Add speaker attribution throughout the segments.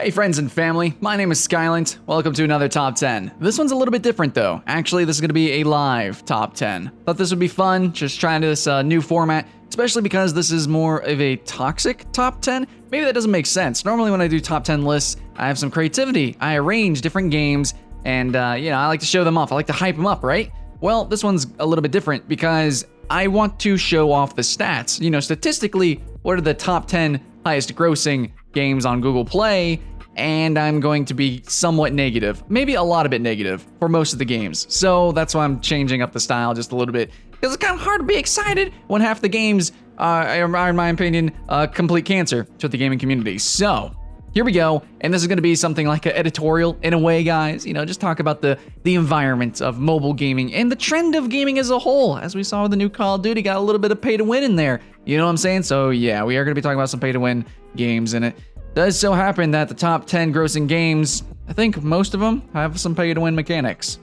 Speaker 1: Hey friends and family, my name is Skylent. Welcome to another Top 10. This one's a little bit different though. Actually, this is going to be a live Top 10. Thought this would be fun, just trying this new format, especially because this is more of a toxic Top 10. Maybe that doesn't make sense. Normally when I do Top 10 lists, I have some creativity. I arrange different games and, I like to show them off. I like to hype them up, right? Well, this one's a little bit different because I want to show off the stats. Statistically, what are the top 10 highest grossing games on Google Play? And I'm going to be somewhat negative, maybe a lot of bit negative for most of the games. So that's why I'm changing up the style just a little bit, because it's kind of hard to be excited when half the games are, in my opinion, complete cancer to the gaming community. So here we go, and this is going to be something like an editorial in a way, guys. Just talk about the environment of mobile gaming and the trend of gaming as a whole. As we saw with the new Call of Duty, got a little bit of pay to win in there. You know what I'm saying? So yeah, we are going to be talking about some pay to win games, and it does so happen that the top 10 grossing games, I think most of them have some pay to win mechanics.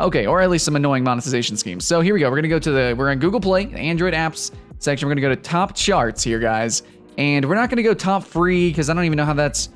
Speaker 1: Okay, or at least some annoying monetization schemes. So here we go. We're going to go we're on Google Play, the Android apps section. We're going to go to top charts here, guys. And we're not going to go top free because I don't even know how that's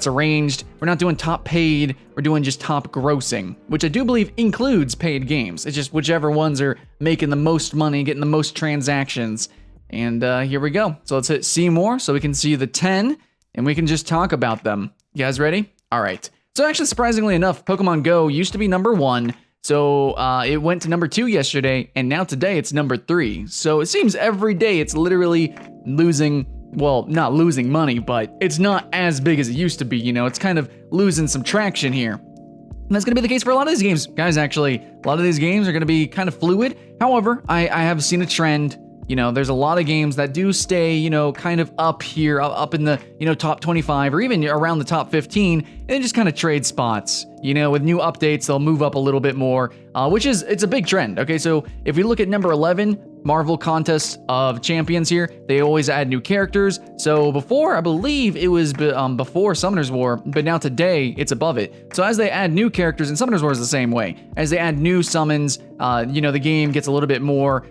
Speaker 1: arranged. We're not doing top paid. We're doing just top grossing, which I do believe includes paid games. It's just whichever ones are making the most money, getting the most transactions. And here we go. So let's hit see more so we can see the 10 and we can just talk about them. You guys ready? All right. So actually, surprisingly enough, Pokemon Go used to be number 1. So it went to number 2 yesterday, and now today it's number 3. So it seems every day it's literally losing, well, not losing money, but it's not as big as it used to be. It's kind of losing some traction here. And that's going to be the case for a lot of these games. Guys, actually, a lot of these games are going to be kind of fluid. However, I have seen a trend. There's a lot of games that do stay, kind of up here, up in the, top 25 or even around the top 15, and then just kind of trade spots. With new updates, they'll move up a little bit more, it's a big trend. Okay, so if we look at number 11, Marvel Contest of Champions here, they always add new characters. So before, I believe it was before Summoner's War, but now today it's above it. So as they add new characters, and Summoner's War is the same way, as they add new summons, the game gets a little bit more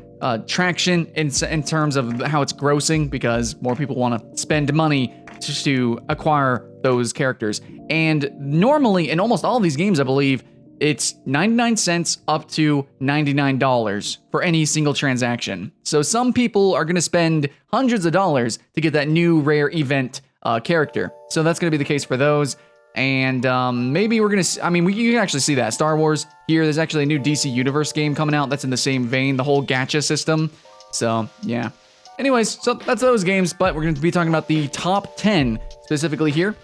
Speaker 1: traction in terms of how it's grossing, because more people want to spend money just to acquire those characters. And normally in almost all of these games, I believe it's 99 cents up to $99 for any single transaction. So some people are going to spend hundreds of dollars to get that new rare event character. So that's going to be the case for those. And maybe we're going to, you can actually see that. Star Wars here, there's actually a new DC Universe game coming out that's in the same vein, the whole gacha system. So, yeah. Anyways, so that's those games, but we're going to be talking about the top 10 specifically here.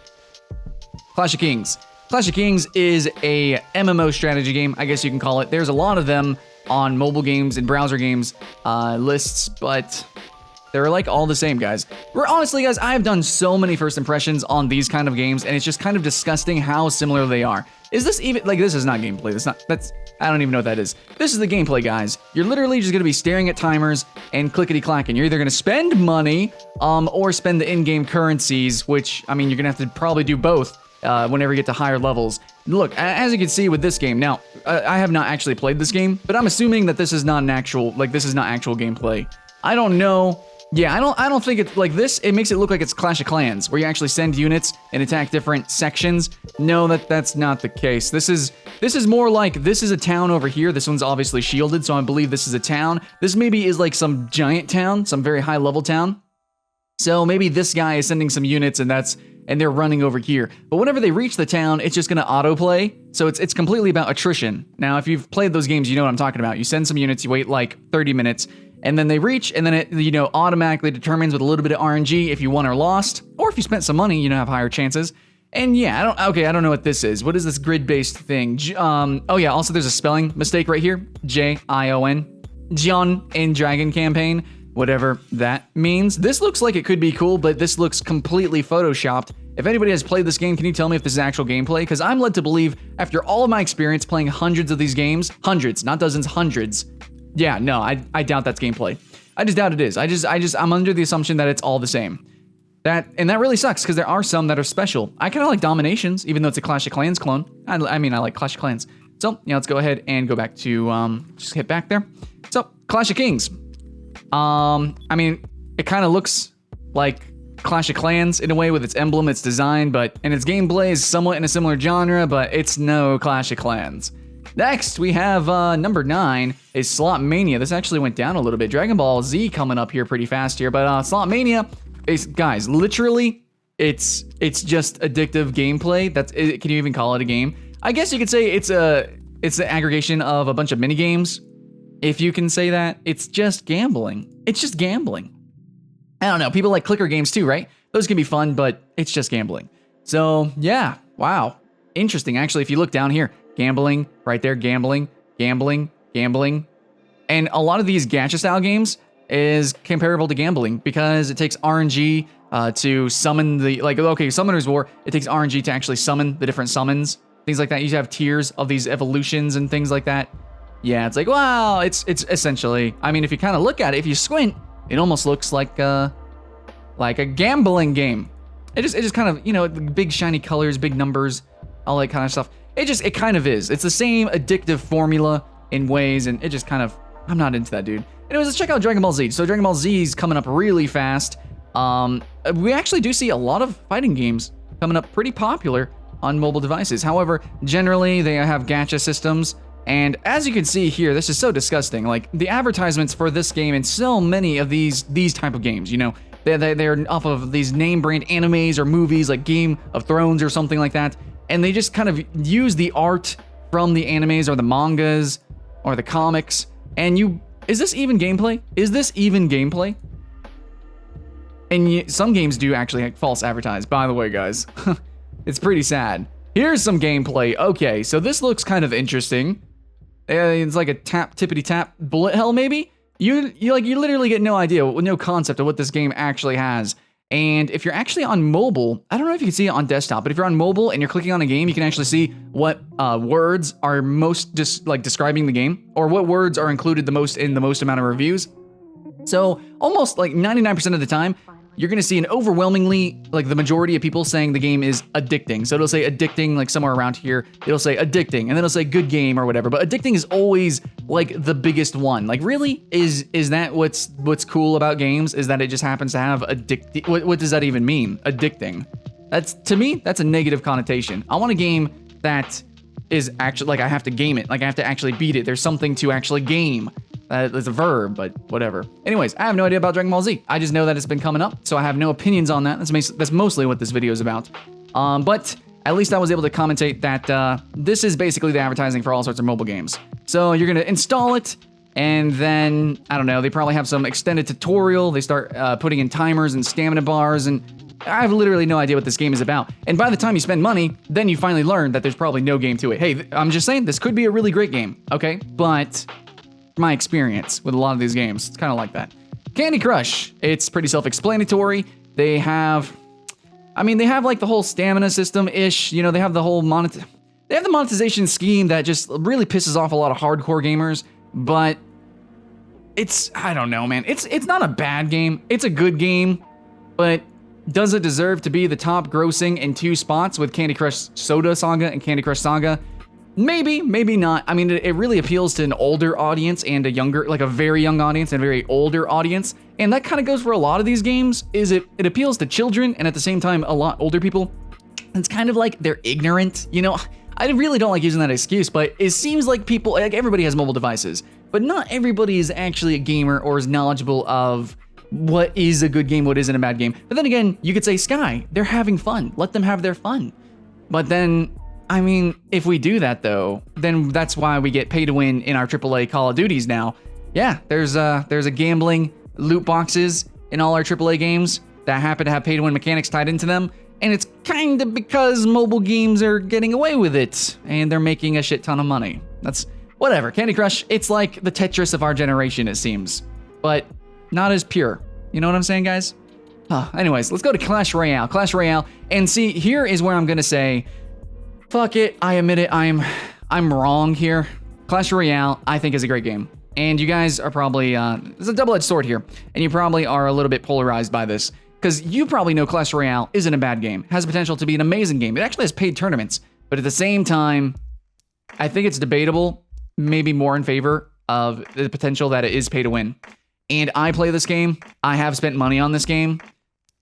Speaker 1: Clash of Kings. Clash of Kings is a MMO strategy game, I guess you can call it. There's a lot of them on mobile games and browser games lists, but they're like all the same, guys. Honestly, guys, I have done so many first impressions on these kind of games, and it's just kind of disgusting how similar they are. Is this even, this is not gameplay. I don't even know what that is. This is the gameplay, guys. You're literally just going to be staring at timers and clickety-clacking. You're either going to spend money or spend the in-game currencies, which, you're going to have to probably do both whenever you get to higher levels. Look, as you can see with this game, now, I have not actually played this game, but I'm assuming that this is not actual gameplay. I don't know. Yeah, I don't think it's like this. It makes it look like it's Clash of Clans, where you actually send units and attack different sections. No, that's not the case. This is more like, this is a town over here. This one's obviously shielded, so I believe this is a town. This maybe is like some giant town, some very high level town. So maybe this guy is sending some units and they're running over here. But whenever they reach the town, it's just gonna autoplay. So it's completely about attrition. Now, if you've played those games, you know what I'm talking about. You send some units, you wait like 30 minutes, and then they reach, and then it, automatically determines with a little bit of RNG if you won or lost, or if you spent some money, have higher chances. And yeah, I don't know what this is. What is this grid-based thing? Oh yeah, also there's a spelling mistake right here. J-I-O-N. John in Dragon Campaign, whatever that means. This looks like it could be cool, but this looks completely photoshopped. If anybody has played this game, can you tell me if this is actual gameplay? Because I'm led to believe, after all of my experience playing hundreds of these games, hundreds, not dozens, hundreds. Yeah, no, I doubt that's gameplay. I just doubt it is. I'm under the assumption that it's all the same. That really sucks, because there are some that are special. I kind of like Dominations, even though it's a Clash of Clans clone. I like Clash of Clans. So, let's go ahead and go back to, just hit back there. So, Clash of Kings. It kind of looks like Clash of Clans in a way with its emblem, its design, and its gameplay is somewhat in a similar genre, but it's no Clash of Clans. Next, we have number 9 is Slot Mania. This actually went down a little bit. Dragon Ball Z coming up here pretty fast here, but Slot Mania is, guys, literally, it's just addictive gameplay. Can you even call it a game? I guess you could say it's the aggregation of a bunch of mini games. If you can say that, it's just gambling. It's just gambling. I don't know. People like clicker games too, right? Those can be fun, but it's just gambling. So yeah, wow, interesting. Actually, if you look down here. Gambling, right there, gambling, gambling, gambling. And a lot of these gacha style games is comparable to gambling because it takes RNG to summon Summoner's War, it takes RNG to actually summon the different summons, things like that. You have tiers of these evolutions and things like that. Yeah, it's like, wow, it's essentially, I mean, if you kind of look at it, if you squint, it almost looks like a gambling game. It just kind of, you know, big shiny colors, big numbers, all that kind of stuff. It kind of is. It's the same addictive formula in ways, and it just kind of, I'm not into that, dude. Anyways, let's check out Dragon Ball Z. So Dragon Ball Z is coming up really fast. We actually do see a lot of fighting games coming up pretty popular on mobile devices. However, generally they have gacha systems, and as you can see here, this is so disgusting. Like, the advertisements for this game and so many of these type of games, you know, they're off of these name brand animes or movies like Game of Thrones or something like that. And they just kind of use the art from the animes or the mangas or the comics. And is this even gameplay? Is this even gameplay? And some games do actually false advertise, by the way, guys. It's pretty sad. Here's some gameplay. Okay, so this looks kind of interesting. It's like a tippity tap bullet hell, maybe? You literally get no idea, no concept of what this game actually has. And if you're actually on mobile, I don't know if you can see it on desktop, but if you're on mobile and you're clicking on a game, you can actually see what words are most describing the game, or what words are included the most in the most amount of reviews. So almost like 99% of the time, you're gonna see an overwhelmingly, like the majority of people saying the game is addicting. So it'll say addicting, like somewhere around here, it'll say addicting, and then it'll say good game or whatever. But addicting is always like the biggest one. Like, really, is that what's cool about games? Is that it just happens to have addicting? What does that even mean? Addicting. To me, that's a negative connotation. I want a game that is actually, like, I have to game it. Like, I have to actually beat it. There's something to actually game. It's a verb, but whatever. Anyways, I have no idea about Dragon Ball Z. I just know that it's been coming up, so I have no opinions on that. That's mostly what this video is about. But at least I was able to commentate that this is basically the advertising for all sorts of mobile games. So you're gonna install it, and then, I don't know, they probably have some extended tutorial. They start putting in timers and stamina bars, and I have literally no idea what this game is about. And by the time you spend money, then you finally learn that there's probably no game to it. Hey, I'm just saying, this could be a really great game, okay? But my experience with a lot of these games, it's kind of like that. Candy Crush, it's pretty self-explanatory. They have like the whole stamina system-ish. You know, they have the whole they have the monetization scheme that just really pisses off a lot of hardcore gamers. But I don't know, man. It's not a bad game. It's a good game, but does it deserve to be the top grossing in 2 spots with Candy Crush Soda Saga and Candy Crush Saga? Maybe, maybe not. I mean, it really appeals to an older audience and a younger, like a very young audience and a very older audience. And that kind of goes for a lot of these games, is it appeals to children and at the same time a lot older people. It's kind of like they're ignorant, you know? I really don't like using that excuse, but it seems like people, like everybody has mobile devices, but not everybody is actually a gamer or is knowledgeable of what is a good game, what isn't a bad game. But then again, you could say Sky, they're having fun. Let them have their fun. But then, I mean, if we do that though, then that's why we get pay to win in our AAA Call of Duties now. Yeah, there's a gambling loot boxes in all our AAA games that happen to have pay to win mechanics tied into them. And it's kind of because mobile games are getting away with it and they're making a shit ton of money. That's whatever. Candy Crush, it's like the Tetris of our generation, it seems, but not as pure. You know what I'm saying, guys? Anyways, let's go to Clash Royale. Clash Royale, and see, here is where I'm gonna say, fuck it, I admit it, I'm wrong here. Clash Royale, I think, is a great game. And you guys are probably, it's a double-edged sword here, and you probably are a little bit polarized by this, because you probably know Clash Royale isn't a bad game, has potential to be an amazing game. It actually has paid tournaments, but at the same time, I think it's debatable, maybe more in favor of the potential that it is pay to win. And I play this game, I have spent money on this game,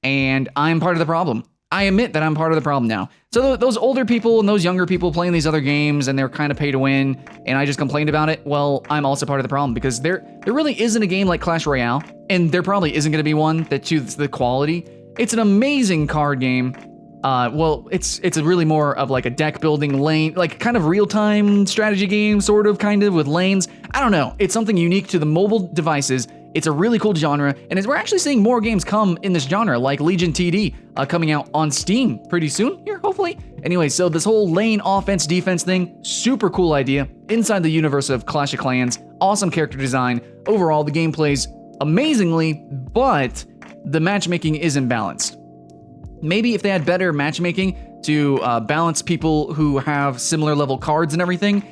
Speaker 1: and I'm part of the problem. I admit that I'm part of the problem now. So those older people and those younger people playing these other games and they're kind of pay to win, and I just complained about it, well, I'm also part of the problem because there really isn't a game like Clash Royale, and there probably isn't going to be one that achieves the quality. It's an amazing card game. Well, it's really more of like a deck building lane, like kind of real-time strategy game, sort of, kind of, with lanes. I don't know. It's something unique to the mobile devices. It's a really cool genre, and as we're actually seeing more games come in this genre, like Legion TD coming out on Steam pretty soon here, hopefully. Anyway, so this whole lane offense defense thing, super cool idea inside the universe of Clash of Clans. Awesome character design. Overall, the game plays amazingly, but the matchmaking isn't balanced. Maybe if they had better matchmaking to balance people who have similar level cards and everything,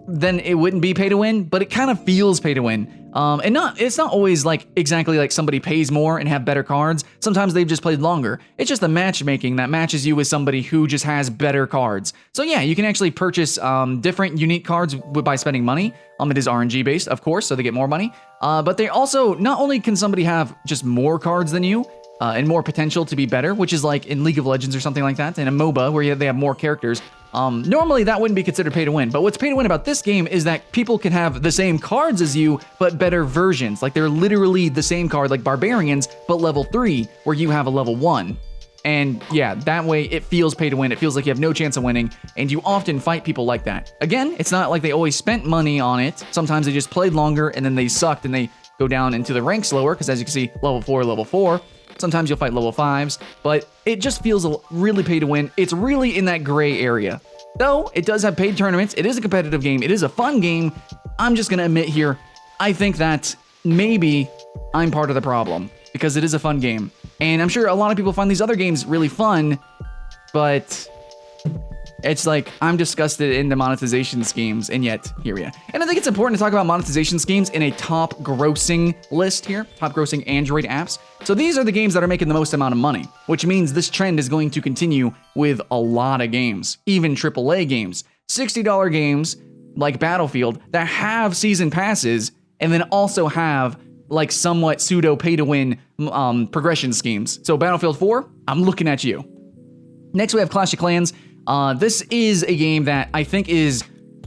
Speaker 1: then it wouldn't be pay to win, but it kind of feels pay to win. And it's not always like exactly like somebody pays more and have better cards. Sometimes they've just played longer. It's just the matchmaking that matches you with somebody who just has better cards. So yeah, you can actually purchase different unique cards by spending money. It is RNG based, of course, so they get more money. But they also, not only can somebody have just more cards than you, and more potential to be better, which is like in League of Legends or something like that, in a MOBA where they have more characters. Normally that wouldn't be considered pay to win, but what's pay to win about this game is that people can have the same cards as you, but better versions. Like they're literally the same card, like Barbarians, but level 3, where you have a level 1. And yeah, that way it feels pay to win. It feels like you have no chance of winning, and you often fight people like that. Again, it's not like they always spent money on it. Sometimes they just played longer and then they sucked and they go down into the ranks lower, because as you can see, level 4. Sometimes you'll fight level 5s, but it just feels really pay to win. It's really in that gray area. Though, it does have paid tournaments, it is a competitive game, it is a fun game. I'm just gonna admit here, I think that maybe I'm part of the problem, because it is a fun game. And I'm sure a lot of people find these other games really fun, but it's like, I'm disgusted in the monetization schemes, and yet, here we are. And I think it's important to talk about monetization schemes in a top grossing list here, top grossing Android apps. So these are the games that are making the most amount of money, which means this trend is going to continue with a lot of games, even AAA games. $60 games like Battlefield that have season passes, and then also have like somewhat pseudo pay to win progression schemes. So Battlefield 4, I'm looking at you. Next we have Clash of Clans. This is a game that I think is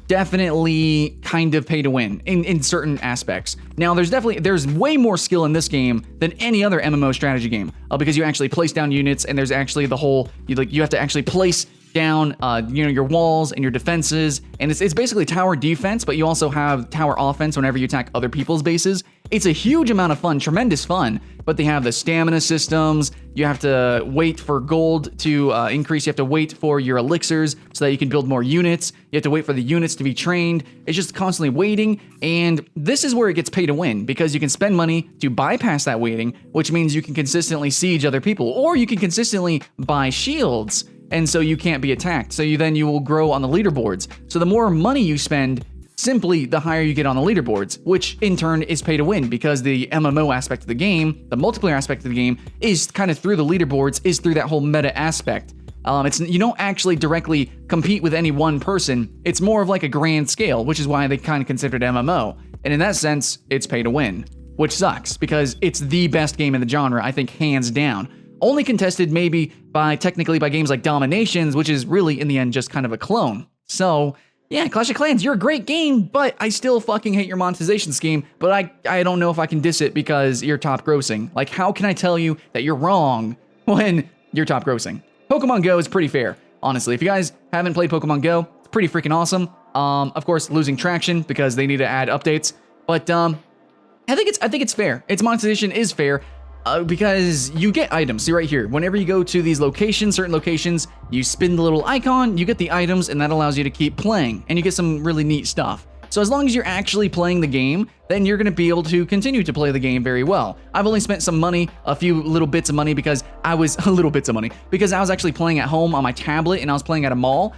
Speaker 1: definitely kind of pay to win in certain aspects. Now, there's way more skill in this game than any other MMO strategy game, because you actually place down units, and there's actually the whole, you have to actually place down your walls and your defenses, and it's basically tower defense, but you also have tower offense whenever you attack other people's bases. It's a huge amount of fun, tremendous fun, but they have the stamina systems. You have to wait for gold to increase. You have to wait for your elixirs so that you can build more units. You have to wait for the units to be trained. It's just constantly waiting, and this is where it gets pay to win, because you can spend money to bypass that waiting, which means you can consistently siege other people, or you can consistently buy shields, and so you can't be attacked. So you will grow on the leaderboards. So the more money you spend, simply the higher you get on the leaderboards, which in turn is pay to win, because the MMO aspect of the game, the multiplayer aspect of the game, is kind of through the leaderboards, is through that whole meta aspect. You don't actually directly compete with any one person. It's more of like a grand scale, which is why they kind of consider it MMO. And in that sense, it's pay to win, which sucks, because it's the best game in the genre, I think, hands down. Only contested maybe technically by games like Dominations, which is really in the end just kind of a clone. So yeah, Clash of Clans, you're a great game, but I still fucking hate your monetization scheme, but I don't know if I can diss it because you're top grossing. Like, how can I tell you that you're wrong when you're top grossing? Pokemon Go is pretty fair, honestly. If you guys haven't played Pokemon Go, it's pretty freaking awesome. Of course, losing traction because they need to add updates, but I think it's fair. Its monetization is fair. Because you get items. See right here, whenever you go to these locations, certain locations, you spin the little icon, you get the items, and that allows you to keep playing, and you get some really neat stuff. So as long as you're actually playing the game, then you're going to be able to continue to play the game very well. I've only spent some money, a few little bits of money, because I was actually playing at home on my tablet, and I was playing at a mall.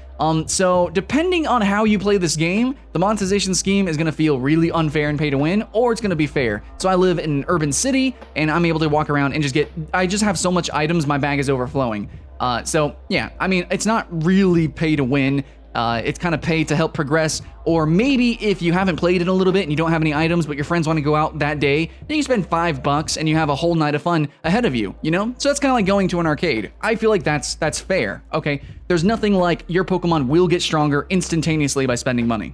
Speaker 1: So depending on how you play this game, the monetization scheme is going to feel really unfair and pay to win, or it's going to be fair. So I live in an urban city, and I'm able to walk around and I just have so much items, my bag is overflowing. So yeah, I mean, it's not really pay to win, It's kind of pay to help progress, or maybe if you haven't played in a little bit and you don't have any items, but your friends want to go out that day, then you spend $5 and you have a whole night of fun ahead of you, you know? So that's kind of like going to an arcade. I feel like that's fair, okay? There's nothing like your Pokemon will get stronger instantaneously by spending money.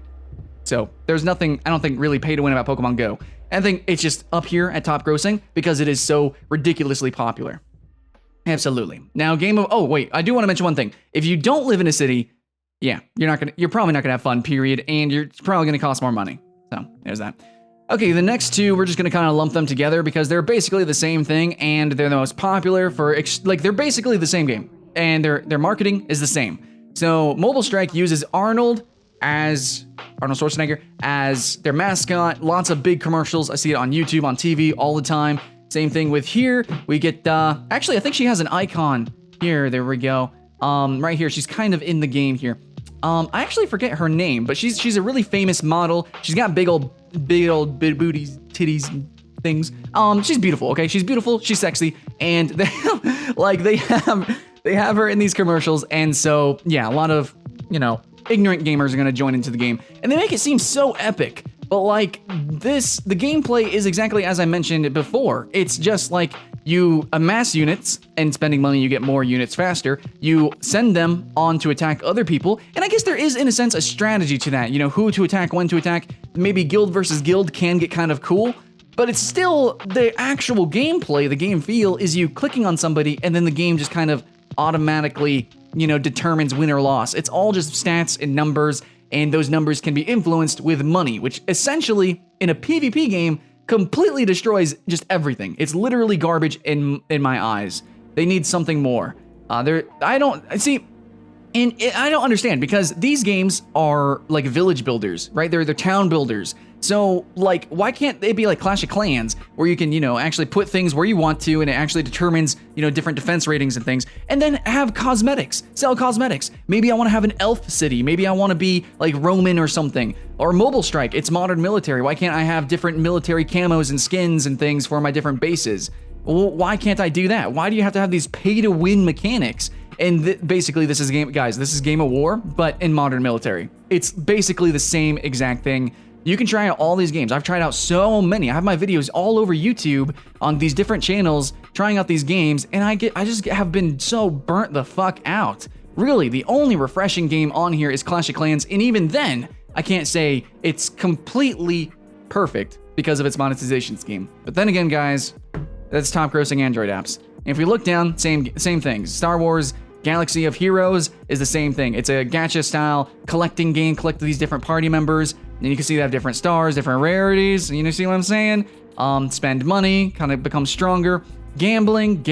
Speaker 1: So there's nothing, I don't think, really pay to win about Pokemon Go. I think it's just up here at top grossing because it is so ridiculously popular. Absolutely. Now, oh wait, I do want to mention one thing. If you don't live in a city, yeah, you're probably not gonna have fun, period, and it's probably gonna cost more money. So there's that. Okay, the next two, we're just gonna kind of lump them together because they're basically the same thing, and they're the most popular for, like, they're basically the same game, and their marketing is the same. So Mobile Strike uses Arnold Schwarzenegger as their mascot. Lots of big commercials. I see it on YouTube, on TV all the time. Same thing with here. We get, actually, I think she has an icon here. There we go. Right here, she's kind of in the game here. I actually forget her name, but she's a really famous model. She's got big old booties, titties, things. She's beautiful, okay? She's beautiful, she's sexy, and they have her in these commercials, and so, yeah, a lot of, you know, ignorant gamers are gonna join into the game, and they make it seem so epic. But like this, the gameplay is exactly as I mentioned before. It's just like you amass units, and spending money you get more units faster. You send them on to attack other people, and I guess there is, in a sense, a strategy to that. You know, who to attack, when to attack. Maybe guild versus guild can get kind of cool, but it's still the actual gameplay, the game feel, is you clicking on somebody, and then the game just kind of automatically, you know, determines win or loss. It's all just stats and numbers, and those numbers can be influenced with money, which essentially, in a PvP game, completely destroys just everything. It's literally garbage in my eyes. They need something more. I don't understand, because these games are like village builders, right? They're town builders. So, like, why can't they be like Clash of Clans, where you can, you know, actually put things where you want to, and it actually determines, you know, different defense ratings and things, and then have cosmetics, sell cosmetics. Maybe I want to have an elf city. Maybe I want to be like Roman or something. Or Mobile Strike, it's modern military. Why can't I have different military camos and skins and things for my different bases? Well, why can't I do that? Why do you have to have these pay-to-win mechanics? And basically, this is this is Game of War, but in modern military. It's basically the same exact thing. You can try out all these games. I've tried out so many. I have my videos all over YouTube on these different channels trying out these games, and I just have been so burnt the fuck out. Really, the only refreshing game on here is Clash of Clans, and even then, I can't say it's completely perfect because of its monetization scheme. But then again, guys, that's top grossing Android apps. And if we look down, same things. Star Wars Galaxy of Heroes is the same thing. It's a gacha style collecting game, collect these different party members, and you can see they have different stars, different rarities, you know, see what I'm saying? Spend money, kind of become stronger. Gambling.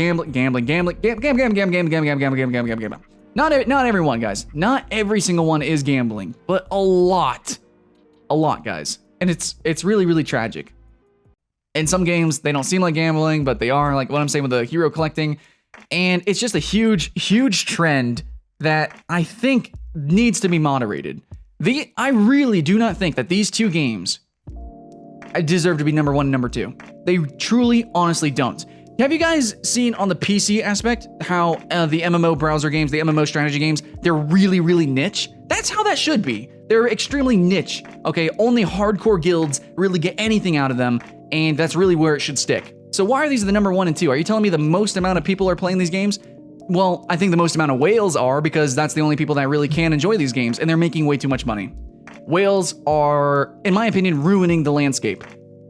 Speaker 1: Not everyone, guys. Not every single one is gambling, but a lot, guys. And it's really, really tragic. In some games, they don't seem like gambling, but they are, like what I'm saying with the hero collecting. And it's just a huge, huge trend that I think needs to be moderated. I really do not think that these two games deserve to be number one and number two. They truly, honestly don't. Have you guys seen on the PC aspect how the MMO browser games, the MMO strategy games, they're really, really niche? That's how that should be. They're extremely niche, okay? Only hardcore guilds really get anything out of them, and that's really where it should stick. So why are these the number one and two? Are you telling me the most amount of people are playing these games? Well, I think the most amount of whales are, because that's the only people that really can enjoy these games, and they're making way too much money. Whales are, in my opinion, ruining the landscape.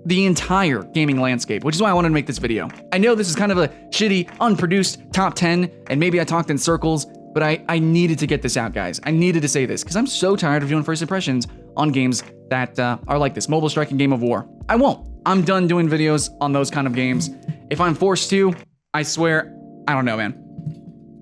Speaker 1: The entire gaming landscape, which is why I wanted to make this video. I know this is kind of a shitty, unproduced top 10, and maybe I talked in circles, but I needed to get this out, guys. I needed to say this, because I'm so tired of doing first impressions on games that are like this, Mobile Strike and Game of War. I won't. I'm done doing videos on those kind of games. If I'm forced to, I swear, I don't know, man.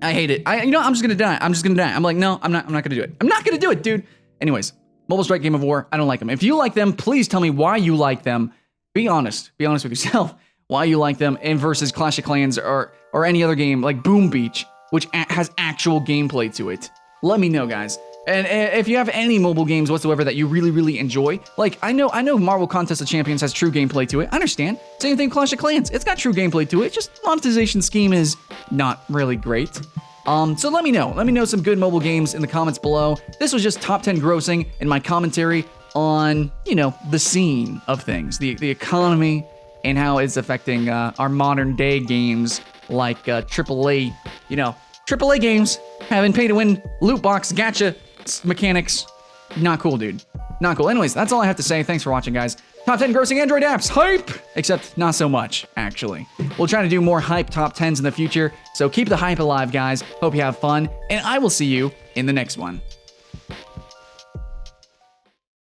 Speaker 1: I hate it. I'm just gonna die. I'm like, no, I'm not gonna do it. I'm not gonna do it, dude. Anyways, Mobile Strike, Game of War, I don't like them. If you like them, please tell me why you like them. Be honest with yourself, why you like them, and versus Clash of Clans or any other game like Boom Beach, which has actual gameplay to it. Let me know, guys. And if you have any mobile games whatsoever that you really, really enjoy, like I know Marvel Contest of Champions has true gameplay to it. I understand. Same thing, Clash of Clans. It's got true gameplay to it. Just monetization scheme is not really great. So let me know some good mobile games in the comments below. This was just top 10 grossing and my commentary on, you know, the scene of things, the economy, and how it's affecting our modern day games like AAA, you know, AAA games having pay to win loot box gacha mechanics. Not cool, dude. Not cool. Anyways, that's all I have to say. Thanks for watching, guys. Top 10 grossing Android apps. Hype! Except not so much, actually. We'll try to do more hype top 10s in the future, so keep the hype alive, guys. Hope you have fun, and I will see you in the next one.